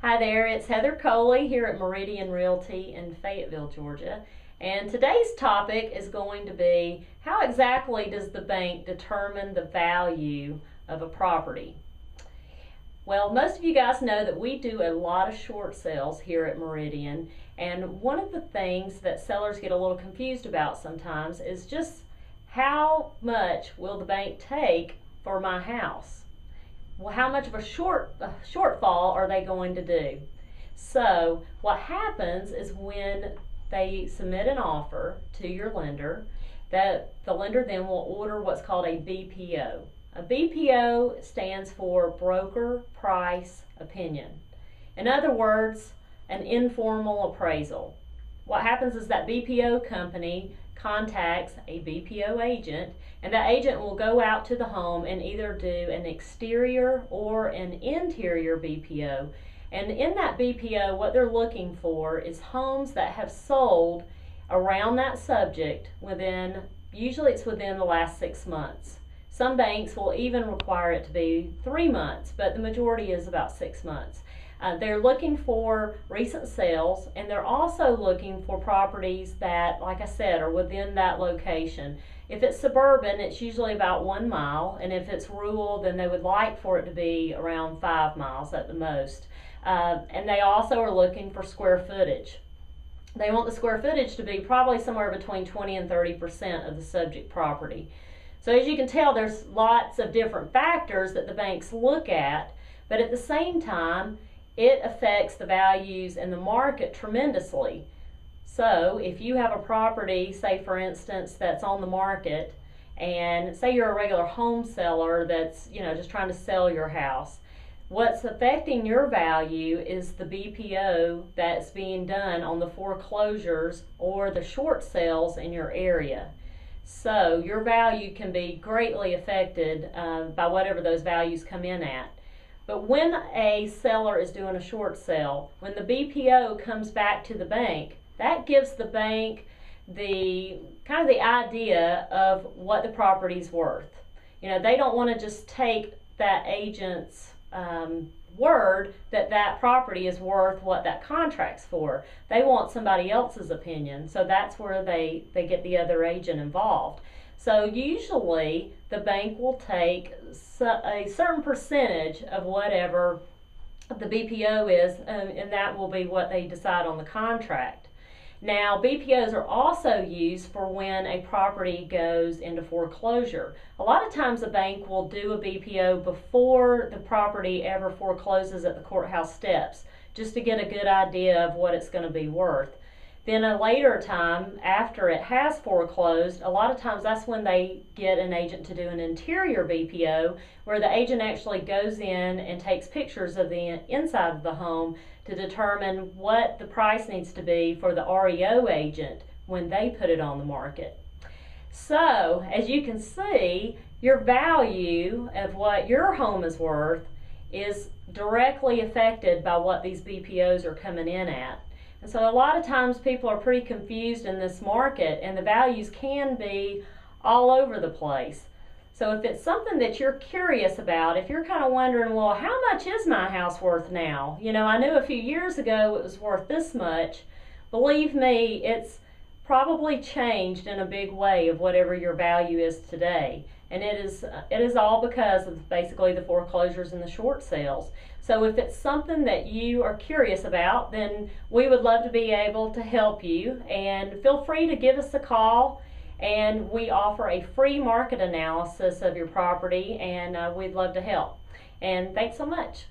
Hi there, it's Heather Coley here at Meridian Realty in Fayetteville, Georgia. And today's topic is going to be how exactly does the bank determine the value of a property? Well, most of you guys know that we do a lot of short sales here at Meridian, and one of the things that sellers get a little confused about sometimes is just how much will the bank take for my house? Well, how much of a shortfall are they going to do? So what happens is when they submit an offer to your lender, that the lender then will order what's called a BPO. A BPO stands for Broker Price Opinion. In other words, an informal appraisal. What happens is that BPO company contacts a BPO agent, and that agent will go out to the home and either do an exterior or an interior BPO. And in that BPO, what they're looking for is homes that have sold around that subject usually it's within the last 6 months. Some banks will even require it to be 3 months, but the majority is about 6 months. They're looking for recent sales, and they're also looking for properties that, like I said, are within that location. If it's suburban, it's usually about 1 mile, and if it's rural, then they would like for it to be around 5 miles at the most. And they also are looking for square footage. They want the square footage to be probably somewhere between 20 and 30% of the subject property. So as you can tell, there's lots of different factors that the banks look at, but at the same time, it affects the values in the market tremendously. So if you have a property, say for instance, that's on the market, and say you're a regular home seller that's just trying to sell your house, what's affecting your value is the BPO that's being done on the foreclosures or the short sales in your area. So your value can be greatly affected by whatever those values come in at. But when a seller is doing a short sale, when the BPO comes back to the bank, that gives the bank the idea of what the property's worth. They don't want to just take that agent's word that that property is worth what that contract's for. They want somebody else's opinion, so that's where they get the other agent involved. So usually the bank will take a certain percentage of whatever the BPO is, and that will be what they decide on the contract. Now, BPOs are also used for when a property goes into foreclosure. A lot of times a bank will do a BPO before the property ever forecloses at the courthouse steps, just to get a good idea of what it's going to be worth. Then a later time, after it has foreclosed, a lot of times that's when they get an agent to do an interior BPO, where the agent actually goes in and takes pictures of the inside of the home to determine what the price needs to be for the REO agent when they put it on the market. So, as you can see, your value of what your home is worth is directly affected by what these BPOs are coming in at. And so a lot of times people are pretty confused in this market, and the values can be all over the place. So if it's something that you're curious about, if you're kind of wondering, well, how much is my house worth now? I knew a few years ago it was worth this much. Believe me, it's probably changed in a big way of whatever your value is today. And it is all because of basically the foreclosures and the short sales. So if it's something that you are curious about, then we would love to be able to help you. And feel free to give us a call, and we offer a free market analysis of your property, and we'd love to help. And thanks so much.